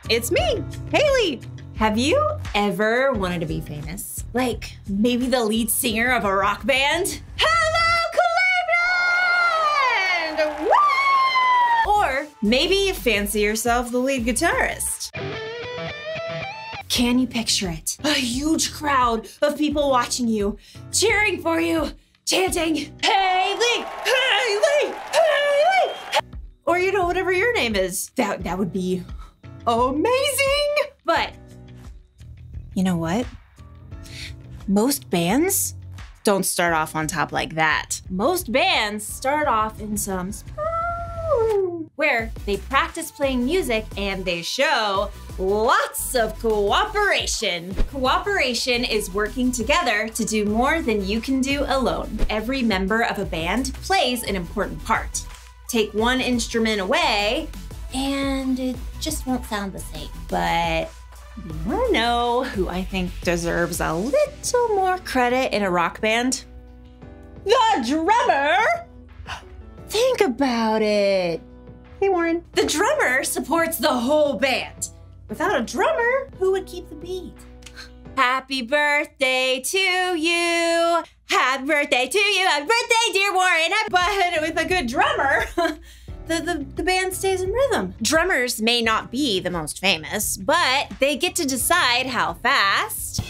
It's me, Haley. Have you ever wanted to be famous? Like maybe the lead singer of a rock band? Hello, Cleveland! Woo! Or maybe you fancy yourself the lead guitarist. Can you picture it? A huge crowd of people watching you, cheering for you, chanting, Haley, Haley, Haley! Or, you know, whatever your name is. That would be amazing! But, you know what? Most bands don't start off on top like that. Most bands start off in some where they practice playing music and they show lots of cooperation. Cooperation is working together to do more than you can do alone. Every member of a band plays an important part. Take one instrument away and it just won't sound the same. But you wanna know who I think deserves a little more credit in a rock band? The drummer! Think about it. Hey, Warren. The drummer supports the whole band. Without a drummer, who would keep the beat? Happy birthday to you. Happy birthday to you. Happy birthday, dear Warren. But with a good drummer, the band stays in rhythm. Drummers may not be the most famous, but they get to decide how fast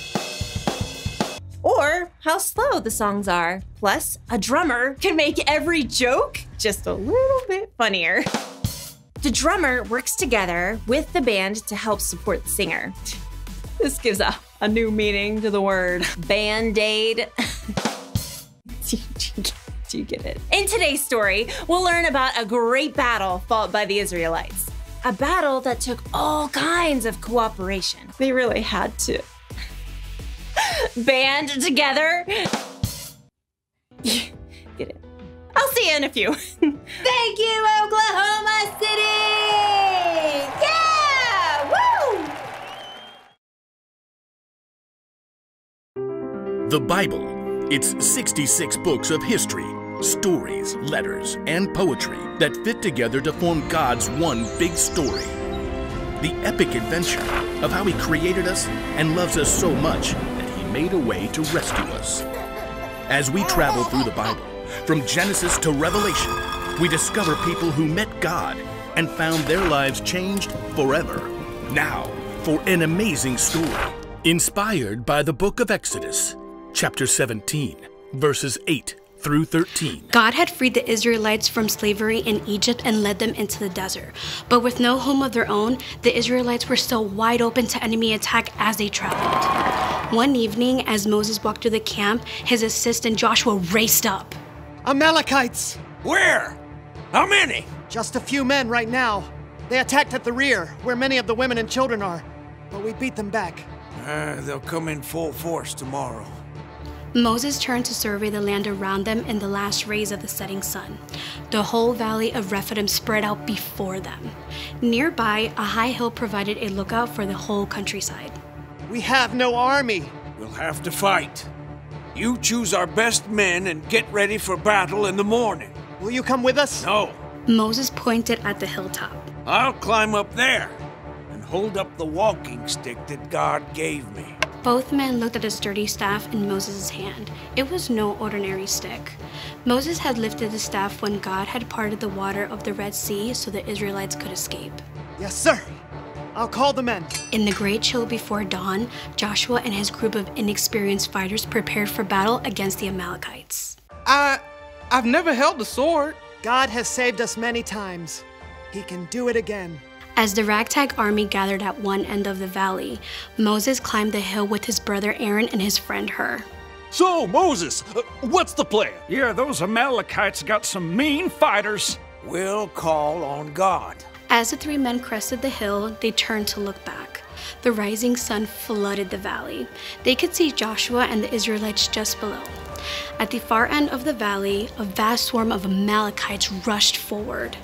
or how slow the songs are. Plus, a drummer can make every joke just a little bit funnier. The drummer works together with the band to help support the singer. This gives a new meaning to the word Band-Aid. Do you get it? In today's story, we'll learn about a great battle fought by the Israelites. A battle that took all kinds of cooperation. They really had to band together. Get it? I'll see you in a few. Thank you, Oklahoma City! Yeah! Woo! The Bible. It's 66 books of history, stories, letters, and poetry that fit together to form God's one big story. The epic adventure of how He created us and loves us so much that He made a way to rescue us. As we travel through the Bible, from Genesis to Revelation, we discover people who met God and found their lives changed forever. Now, for an amazing story, inspired by the book of Exodus, chapter 17, verses 8 through 13. God had freed the Israelites from slavery in Egypt and led them into the desert. But with no home of their own, the Israelites were still wide open to enemy attack as they traveled. One evening, as Moses walked through the camp, his assistant Joshua raced up. Amalekites! Where? How many? Just a few men right now. They attacked at the rear, where many of the women and children are. But we beat them back. They'll come in full force tomorrow. Moses turned to survey the land around them in the last rays of the setting sun. The whole valley of Rephidim spread out before them. Nearby, a high hill provided a lookout for the whole countryside. We have no army. We'll have to fight. You choose our best men and get ready for battle in the morning. Will you come with us? No. Moses pointed at the hilltop. I'll climb up there and hold up the walking stick that God gave me. Both men looked at the sturdy staff in Moses' hand. It was no ordinary stick. Moses had lifted the staff when God had parted the water of the Red Sea so the Israelites could escape. Yes, sir. I'll call the men. In the great chill before dawn, Joshua and his group of inexperienced fighters prepared for battle against the Amalekites. I've never held a sword. God has saved us many times. He can do it again. As the ragtag army gathered at one end of the valley, Moses climbed the hill with his brother Aaron and his friend Hur. So, Moses, what's the plan? Yeah, those Amalekites got some mean fighters. We'll call on God. As the three men crested the hill, they turned to look back. The rising sun flooded the valley. They could see Joshua and the Israelites just below. At the far end of the valley, a vast swarm of Amalekites rushed forward.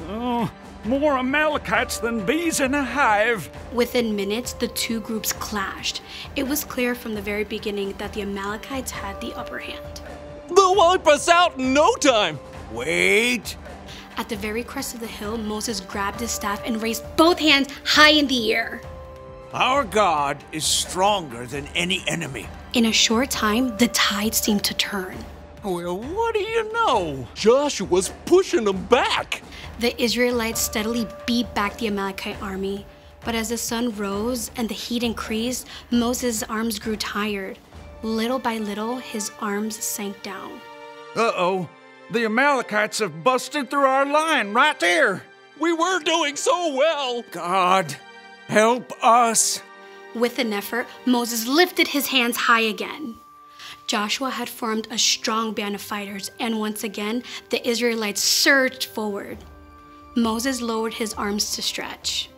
Oh, more Amalekites than bees in a hive. Within minutes, the two groups clashed. It was clear from the very beginning that the Amalekites had the upper hand. They'll wipe us out in no time. Wait. At the very crest of the hill, Moses grabbed his staff and raised both hands high in the air. Our God is stronger than any enemy. In a short time, the tide seemed to turn. Well, what do you know? Joshua's pushing them back. The Israelites steadily beat back the Amalekite army. But as the sun rose and the heat increased, Moses' arms grew tired. Little by little, his arms sank down. Uh-oh. The Amalekites have busted through our line right there. We were doing so well. God, help us. With an effort, Moses lifted his hands high again. Joshua had formed a strong band of fighters, and once again, the Israelites surged forward. Moses lowered his arms to stretch.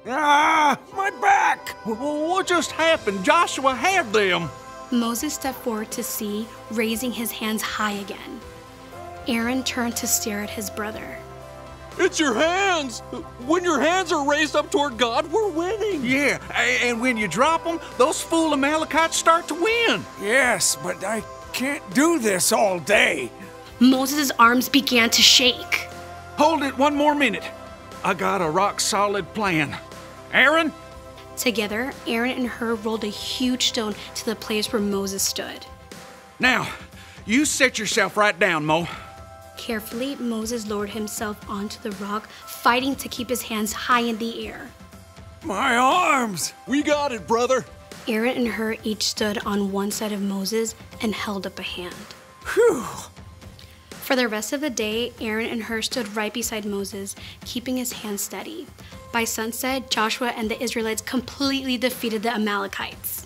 Ah, my back! What just happened? Joshua had them. Moses stepped forward to see, raising his hands high again. Aaron turned to stare at his brother. It's your hands. When your hands are raised up toward God, we're winning. Yeah, and when you drop them, those fool Amalekites start to win. Yes, but I can't do this all day. Moses' arms began to shake. Hold it one more minute. I got a rock-solid plan. Aaron? Together, Aaron and Hur rolled a huge stone to the place where Moses stood. Now, you set yourself right down, Mo. Carefully, Moses lowered himself onto the rock, fighting to keep his hands high in the air. My arms! We got it, brother. Aaron and Hur each stood on one side of Moses and held up a hand. Whew! For the rest of the day, Aaron and Hur stood right beside Moses, keeping his hands steady. By sunset, Joshua and the Israelites completely defeated the Amalekites.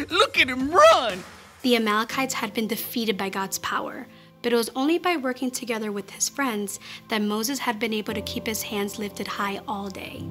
Look at him run! The Amalekites had been defeated by God's power, but it was only by working together with his friends that Moses had been able to keep his hands lifted high all day.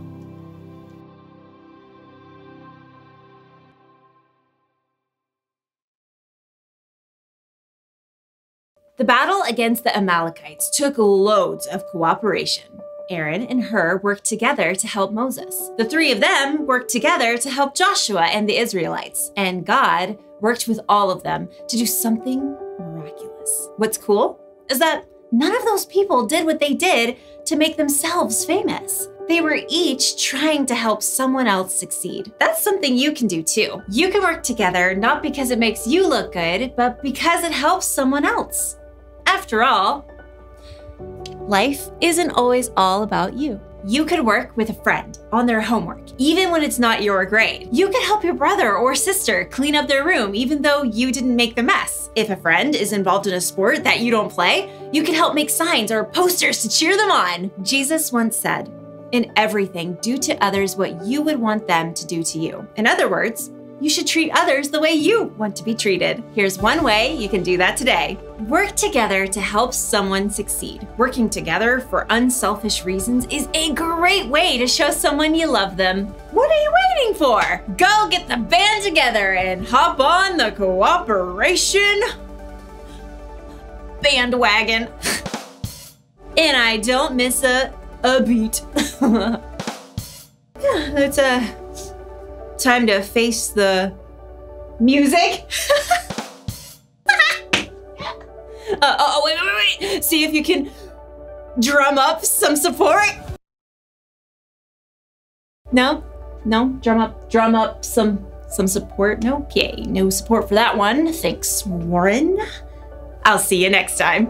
The battle against the Amalekites took loads of cooperation. Aaron and Hur worked together to help Moses. The three of them worked together to help Joshua and the Israelites. And God worked with all of them to do something miraculous. What's cool is that none of those people did what they did to make themselves famous. They were each trying to help someone else succeed. That's something you can do too. You can work together not because it makes you look good, but because it helps someone else. After all, life isn't always all about you. You could work with a friend on their homework, even when it's not your grade. You could help your brother or sister clean up their room, even though you didn't make the mess. If a friend is involved in a sport that you don't play, you could help make signs or posters to cheer them on. Jesus once said, "In everything, do to others what you would want them to do to you." In other words, you should treat others the way you want to be treated. Here's one way you can do that today. Work together to help someone succeed. Working together for unselfish reasons is a great way to show someone you love them. What are you waiting for? Go get the band together and hop on the cooperation bandwagon. And I don't miss a beat. It's time to face the music. Wait. See if you can drum up some support. No, drum up some support. No, okay, no support for that one. Thanks, Warren. I'll see you next time.